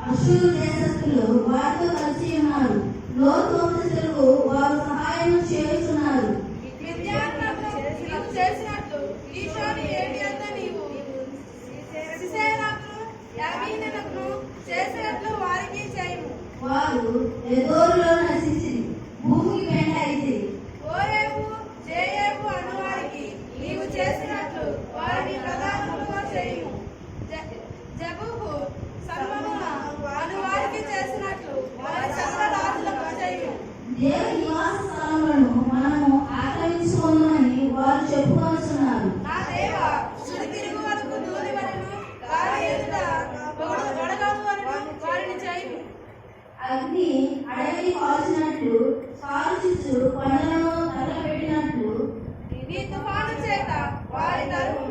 అశ్షూరు దేశస్థులు వారితో కలిసి ఉన్నారు. లోతు వంశస్థులకు వారు సహాయం చేస్తున్నారు. వారు ఎదోరులో నశించి భూమికి వెంట అయితే నీవు చేసినట్లు వారిని ప్రధానముగా చేయు. జబూకు సల్మనున అనువారికి చేసినట్లు వారి సకల రాజులకు చేయు. దేవుని నివాస స్థలములను మనము ఆక్రమించుకోమని వారు చెప్పుకొస్తున్నారు. నా దేవ శుద్ధి తిరుగు వరకు దూరి వరకు వారి ఎదుట వడగాదు వరకు వారిని చేయు. అగ్ని అడవిని కాల్చినట్లు కాల్చిచ్చు కొండలను తగలబెట్టినట్లు నీ తుఫాను చేత వారి తరుము.